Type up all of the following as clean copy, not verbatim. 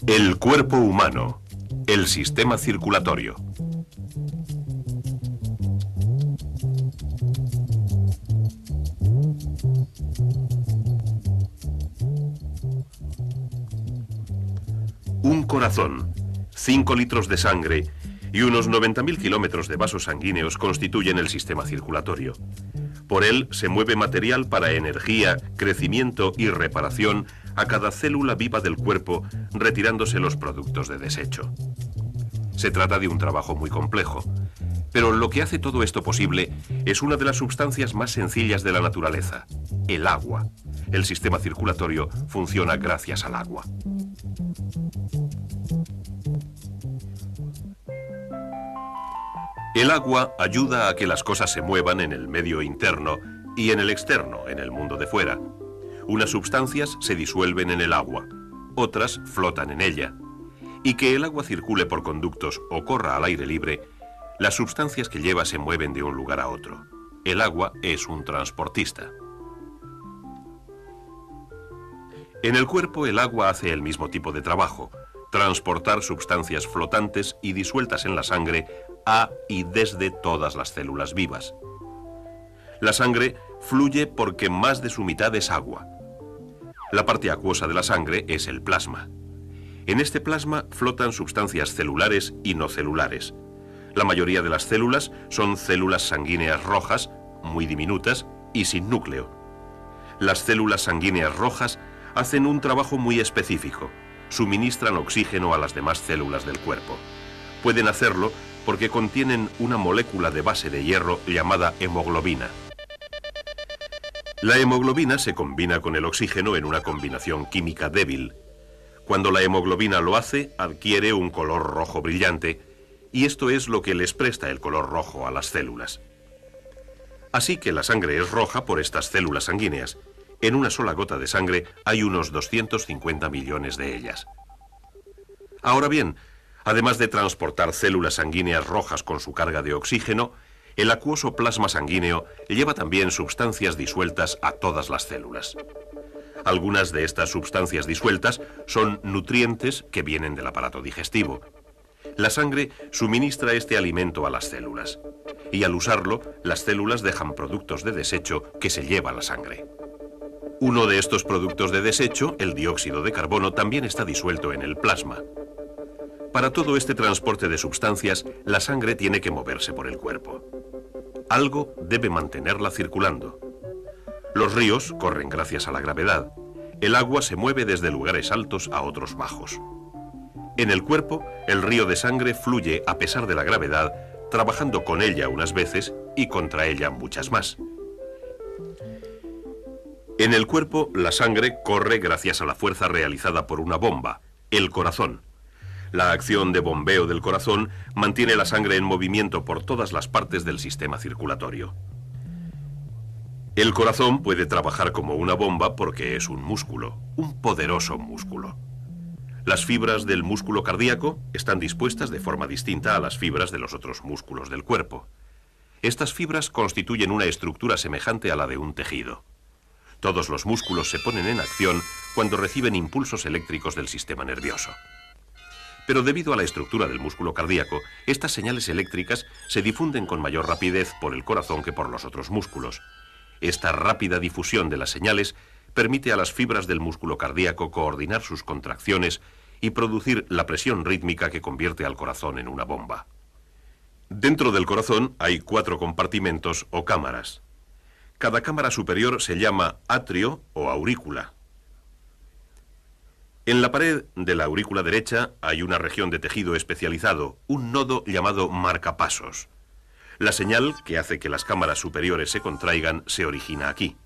El cuerpo humano, el sistema circulatorio. Un corazón, 5 litros de sangre y unos 90.000 kilómetros de vasos sanguíneos constituyen el sistema circulatorio. Por él se mueve material para energía, crecimiento y reparación a cada célula viva del cuerpo, retirándose los productos de desecho. Se trata de un trabajo muy complejo, pero lo que hace todo esto posible es una de las sustancias más sencillas de la naturaleza, el agua. El sistema circulatorio funciona gracias al agua. El agua ayuda a que las cosas se muevan en el medio interno y en el externo, en el mundo de fuera. Unas sustancias se disuelven en el agua, otras flotan en ella. Y que el agua circule por conductos o corra al aire libre, las sustancias que lleva se mueven de un lugar a otro. El agua es un transportista. En el cuerpo el agua hace el mismo tipo de trabajo, transportar sustancias flotantes y disueltas en la sangre a y desde todas las células vivas. La sangre fluye porque más de su mitad es agua. La parte acuosa de la sangre es el plasma. En este plasma flotan sustancias celulares y no celulares. La mayoría de las células son células sanguíneas rojas, muy diminutas y sin núcleo. Las células sanguíneas rojas hacen un trabajo muy específico. Suministran oxígeno a las demás células del cuerpo. Pueden hacerlo porque contienen una molécula de base de hierro llamada hemoglobina. La hemoglobina se combina con el oxígeno en una combinación química débil. Cuando la hemoglobina lo hace, adquiere un color rojo brillante, y esto es lo que les presta el color rojo a las células. Así que la sangre es roja por estas células sanguíneas. En una sola gota de sangre hay unos 250 millones de ellas. Ahora bien, además de transportar células sanguíneas rojas con su carga de oxígeno, el acuoso plasma sanguíneo lleva también sustancias disueltas a todas las células. Algunas de estas sustancias disueltas son nutrientes que vienen del aparato digestivo. La sangre suministra este alimento a las células, y al usarlo, las células dejan productos de desecho que se lleva la sangre. Uno de estos productos de desecho, el dióxido de carbono, también está disuelto en el plasma. Para todo este transporte de sustancias, la sangre tiene que moverse por el cuerpo. Algo debe mantenerla circulando. Los ríos corren gracias a la gravedad. El agua se mueve desde lugares altos a otros bajos. En el cuerpo, el río de sangre fluye a pesar de la gravedad, trabajando con ella unas veces y contra ella muchas más. En el cuerpo, la sangre corre gracias a la fuerza realizada por una bomba, el corazón. La acción de bombeo del corazón mantiene la sangre en movimiento por todas las partes del sistema circulatorio. El corazón puede trabajar como una bomba porque es un músculo, un poderoso músculo. Las fibras del músculo cardíaco están dispuestas de forma distinta a las fibras de los otros músculos del cuerpo. Estas fibras constituyen una estructura semejante a la de un tejido. Todos los músculos se ponen en acción cuando reciben impulsos eléctricos del sistema nervioso. Pero debido a la estructura del músculo cardíaco, estas señales eléctricas se difunden con mayor rapidez por el corazón que por los otros músculos. Esta rápida difusión de las señales permite a las fibras del músculo cardíaco coordinar sus contracciones y producir la presión rítmica que convierte al corazón en una bomba. Dentro del corazón hay 4 compartimentos o cámaras. Cada cámara superior se llama atrio o aurícula. En la pared de la aurícula derecha hay una región de tejido especializado, un nodo llamado marcapasos. La señal que hace que las cámaras superiores se contraigan se origina aquí.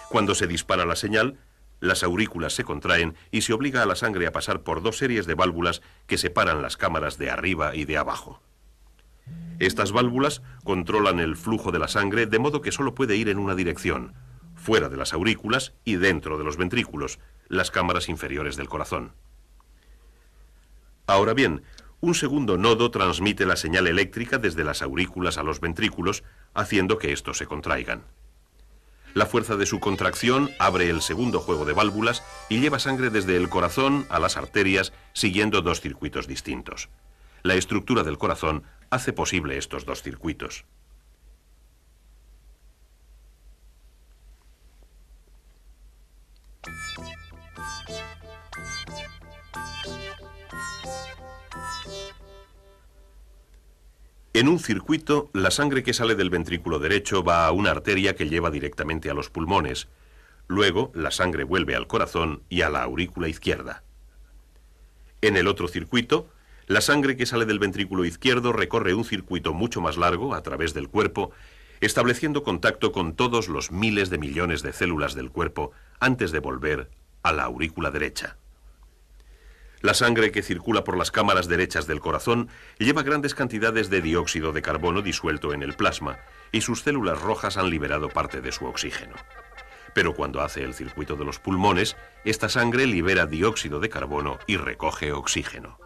Cuando se dispara la señal, las aurículas se contraen y se obliga a la sangre a pasar por 2 series de válvulas que separan las cámaras de arriba y de abajo. Estas válvulas controlan el flujo de la sangre de modo que solo puede ir en una dirección, fuera de las aurículas y dentro de los ventrículos, las cámaras inferiores del corazón. Ahora bien, un segundo nodo transmite la señal eléctrica desde las aurículas a los ventrículos, haciendo que estos se contraigan. La fuerza de su contracción abre el segundo juego de válvulas y lleva sangre desde el corazón a las arterias siguiendo dos circuitos distintos. La estructura del corazón hace posible estos dos circuitos. En un circuito, la sangre que sale del ventrículo derecho va a una arteria que lleva directamente a los pulmones. Luego, la sangre vuelve al corazón y a la aurícula izquierda. En el otro circuito, la sangre que sale del ventrículo izquierdo recorre un circuito mucho más largo a través del cuerpo, estableciendo contacto con todos los miles de millones de células del cuerpo antes de volver a la aurícula derecha. La sangre que circula por las cámaras derechas del corazón lleva grandes cantidades de dióxido de carbono disuelto en el plasma y sus células rojas han liberado parte de su oxígeno. Pero cuando hace el circuito de los pulmones, esta sangre libera dióxido de carbono y recoge oxígeno.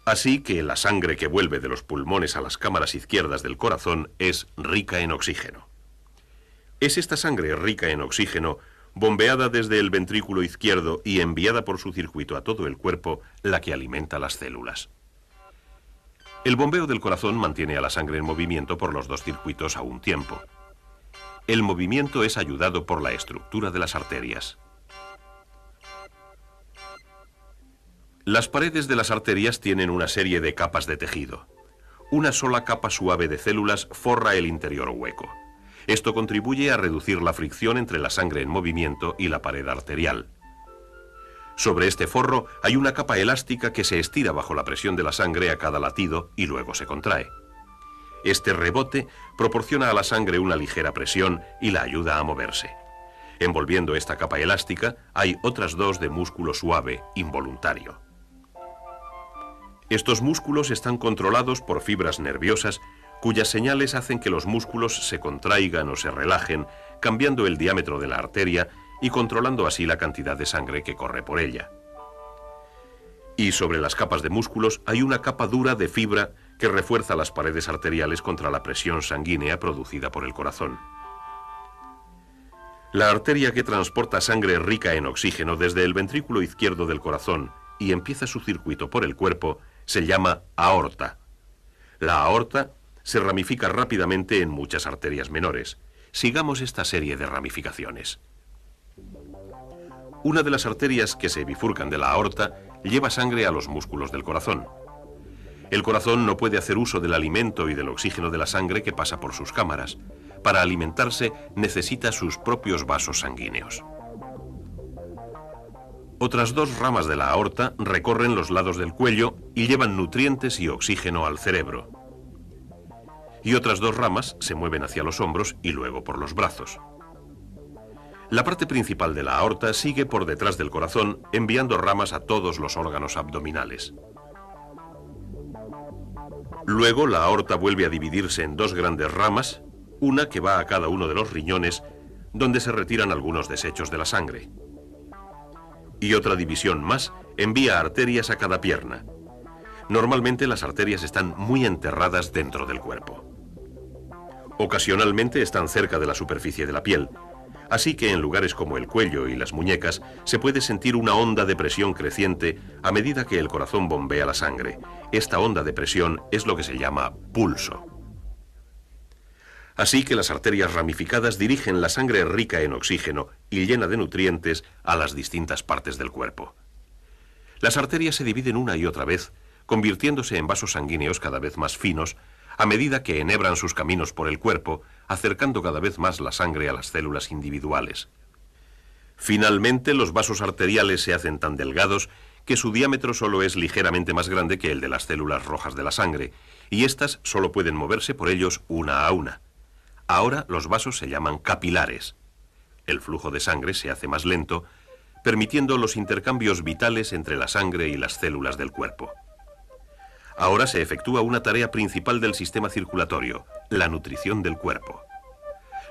Así que la sangre que vuelve de los pulmones a las cámaras izquierdas del corazón es rica en oxígeno. Es esta sangre rica en oxígeno, bombeada desde el ventrículo izquierdo y enviada por su circuito a todo el cuerpo, la que alimenta las células. El bombeo del corazón mantiene a la sangre en movimiento por los dos circuitos a un tiempo. El movimiento es ayudado por la estructura de las arterias. Las paredes de las arterias tienen una serie de capas de tejido. Una sola capa suave de células forra el interior hueco. Esto contribuye a reducir la fricción entre la sangre en movimiento y la pared arterial. Sobre este forro hay una capa elástica que se estira bajo la presión de la sangre a cada latido y luego se contrae. Este rebote proporciona a la sangre una ligera presión y la ayuda a moverse. Envolviendo esta capa elástica hay otras dos de músculo suave involuntario. Estos músculos están controlados por fibras nerviosas cuyas señales hacen que los músculos se contraigan o se relajen, cambiando el diámetro de la arteria y controlando así la cantidad de sangre que corre por ella. Y sobre las capas de músculos hay una capa dura de fibra que refuerza las paredes arteriales contra la presión sanguínea producida por el corazón. La arteria que transporta sangre rica en oxígeno desde el ventrículo izquierdo del corazón y empieza su circuito por el cuerpo se llama aorta. La aorta se ramifica rápidamente en muchas arterias menores. Sigamos esta serie de ramificaciones. Una de las arterias que se bifurcan de la aorta lleva sangre a los músculos del corazón. El corazón no puede hacer uso del alimento y del oxígeno de la sangre que pasa por sus cámaras. Para alimentarse necesita sus propios vasos sanguíneos. Otras dos ramas de la aorta recorren los lados del cuello y llevan nutrientes y oxígeno al cerebro. Y otras dos ramas se mueven hacia los hombros y luego por los brazos. La parte principal de la aorta sigue por detrás del corazón, enviando ramas a todos los órganos abdominales. Luego la aorta vuelve a dividirse en dos grandes ramas, una que va a cada uno de los riñones, donde se retiran algunos desechos de la sangre. Y otra división más envía arterias a cada pierna. Normalmente las arterias están muy enterradas dentro del cuerpo. Ocasionalmente están cerca de la superficie de la piel, así que en lugares como el cuello y las muñecas se puede sentir una onda de presión creciente a medida que el corazón bombea la sangre. Esta onda de presión es lo que se llama pulso. Así que las arterias ramificadas dirigen la sangre rica en oxígeno y llena de nutrientes a las distintas partes del cuerpo. Las arterias se dividen una y otra vez, convirtiéndose en vasos sanguíneos cada vez más finos, a medida que enhebran sus caminos por el cuerpo, acercando cada vez más la sangre a las células individuales. Finalmente, los vasos arteriales se hacen tan delgados que su diámetro solo es ligeramente más grande que el de las células rojas de la sangre, y éstas solo pueden moverse por ellos una a una. Ahora los vasos se llaman capilares. El flujo de sangre se hace más lento, permitiendo los intercambios vitales entre la sangre y las células del cuerpo. Ahora se efectúa una tarea principal del sistema circulatorio, la nutrición del cuerpo.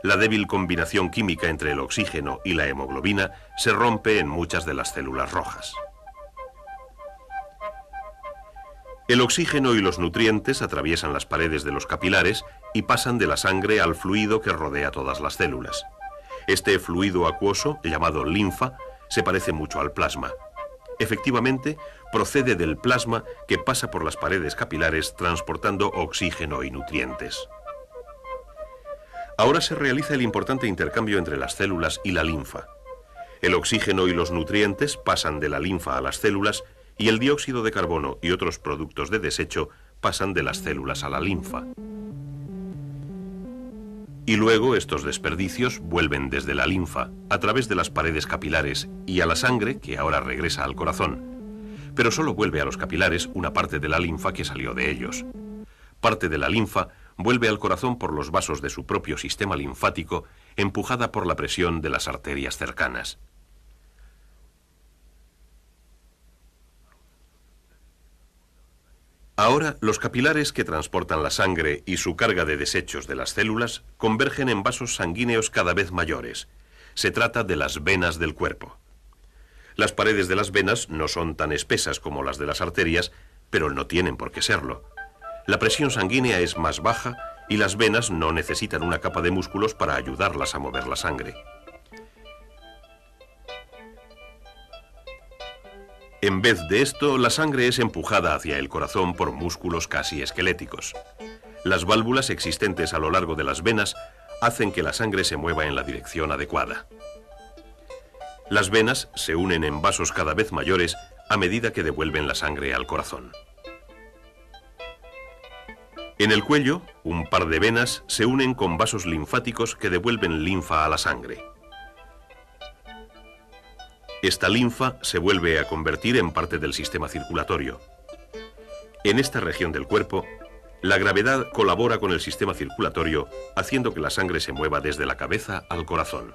La débil combinación química entre el oxígeno y la hemoglobina se rompe en muchas de las células rojas. El oxígeno y los nutrientes atraviesan las paredes de los capilares y pasan de la sangre al fluido que rodea todas las células. Este fluido acuoso, llamado linfa, se parece mucho al plasma. Efectivamente, procede del plasma que pasa por las paredes capilares transportando oxígeno y nutrientes. Ahora se realiza el importante intercambio entre las células y la linfa. El oxígeno y los nutrientes pasan de la linfa a las células y el dióxido de carbono y otros productos de desecho pasan de las células a la linfa. Y luego estos desperdicios vuelven desde la linfa, a través de las paredes capilares y a la sangre, que ahora regresa al corazón. Pero solo vuelve a los capilares una parte de la linfa que salió de ellos. Parte de la linfa vuelve al corazón por los vasos de su propio sistema linfático, empujada por la presión de las arterias cercanas. Ahora, los capilares que transportan la sangre y su carga de desechos de las células convergen en vasos sanguíneos cada vez mayores. Se trata de las venas del cuerpo. Las paredes de las venas no son tan espesas como las de las arterias, pero no tienen por qué serlo. La presión sanguínea es más baja y las venas no necesitan una capa de músculos para ayudarlas a mover la sangre. En vez de esto, la sangre es empujada hacia el corazón por músculos casi esqueléticos. Las válvulas existentes a lo largo de las venas hacen que la sangre se mueva en la dirección adecuada. Las venas se unen en vasos cada vez mayores a medida que devuelven la sangre al corazón. En el cuello, un par de venas se unen con vasos linfáticos que devuelven linfa a la sangre. Esta linfa se vuelve a convertir en parte del sistema circulatorio. En esta región del cuerpo, la gravedad colabora con el sistema circulatorio, haciendo que la sangre se mueva desde la cabeza al corazón.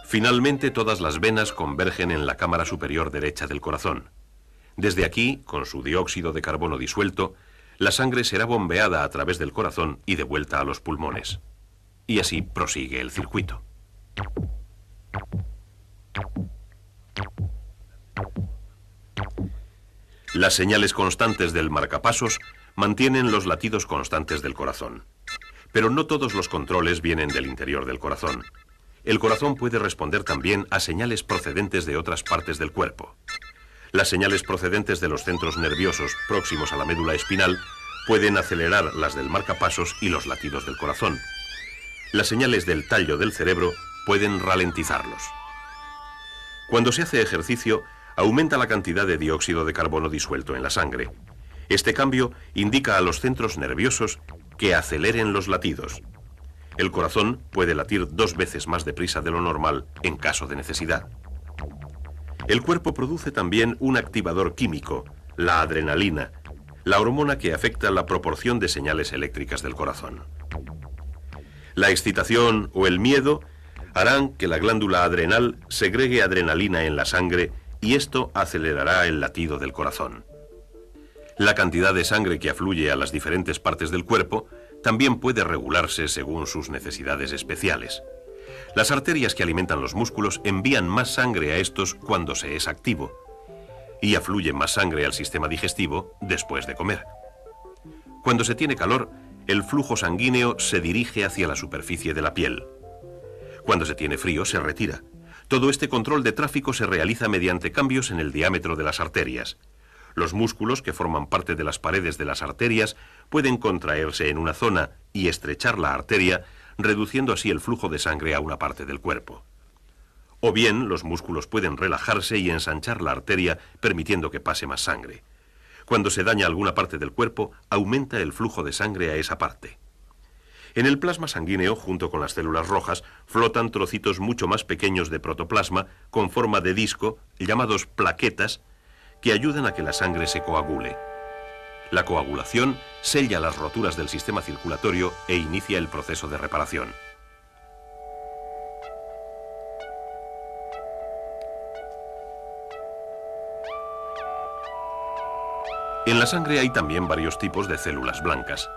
Finalmente, todas las venas convergen en la cámara superior derecha del corazón. Desde aquí, con su dióxido de carbono disuelto, la sangre será bombeada a través del corazón y devuelta a los pulmones. Y así prosigue el circuito. Las señales constantes del marcapasos mantienen los latidos constantes del corazón. Pero no todos los controles vienen del interior del corazón. El corazón puede responder también a señales procedentes de otras partes del cuerpo. Las señales procedentes de los centros nerviosos próximos a la médula espinal pueden acelerar las del marcapasos y los latidos del corazón. Las señales del tallo del cerebro pueden ralentizarlos. Cuando se hace ejercicio, aumenta la cantidad de dióxido de carbono disuelto en la sangre. Este cambio indica a los centros nerviosos que aceleren los latidos. El corazón puede latir 2 veces más deprisa de lo normal en caso de necesidad. El cuerpo produce también un activador químico, la adrenalina, la hormona que afecta la proporción de señales eléctricas del corazón. La excitación o el miedo harán que la glándula adrenal segregue adrenalina en la sangre y esto acelerará el latido del corazón. La cantidad de sangre que afluye a las diferentes partes del cuerpo también puede regularse según sus necesidades especiales. Las arterias que alimentan los músculos envían más sangre a estos cuando se es activo y afluye más sangre al sistema digestivo después de comer. Cuando se tiene calor, el flujo sanguíneo se dirige hacia la superficie de la piel. Cuando se tiene frío, se retira. Todo este control de tráfico se realiza mediante cambios en el diámetro de las arterias. Los músculos que forman parte de las paredes de las arterias pueden contraerse en una zona y estrechar la arteria, reduciendo así el flujo de sangre a una parte del cuerpo. O bien, los músculos pueden relajarse y ensanchar la arteria, permitiendo que pase más sangre. Cuando se daña alguna parte del cuerpo, aumenta el flujo de sangre a esa parte. En el plasma sanguíneo, junto con las células rojas, flotan trocitos mucho más pequeños de protoplasma con forma de disco, llamados plaquetas, que ayudan a que la sangre se coagule. La coagulación sella las roturas del sistema circulatorio e inicia el proceso de reparación. En la sangre hay también varios tipos de células blancas.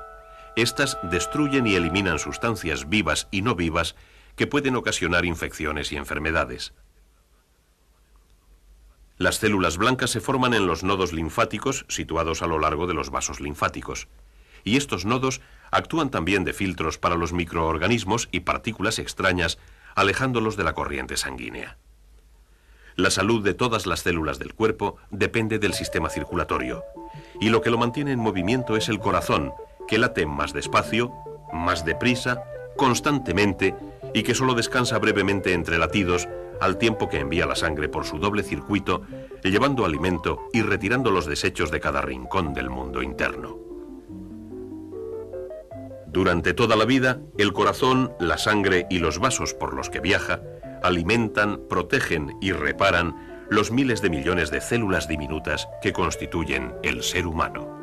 Estas destruyen y eliminan sustancias vivas y no vivas que pueden ocasionar infecciones y enfermedades. Las células blancas se forman en los nodos linfáticos situados a lo largo de los vasos linfáticos. Y estos nodos actúan también de filtros para los microorganismos y partículas extrañas, alejándolos de la corriente sanguínea. La salud de todas las células del cuerpo depende del sistema circulatorio, y lo que lo mantiene en movimiento es el corazón, que late más despacio, más deprisa, constantemente, y que solo descansa brevemente entre latidos, al tiempo que envía la sangre por su doble circuito, llevando alimento y retirando los desechos de cada rincón del mundo interno. Durante toda la vida, el corazón, la sangre y los vasos por los que viaja alimentan, protegen y reparan los miles de millones de células diminutas que constituyen el ser humano.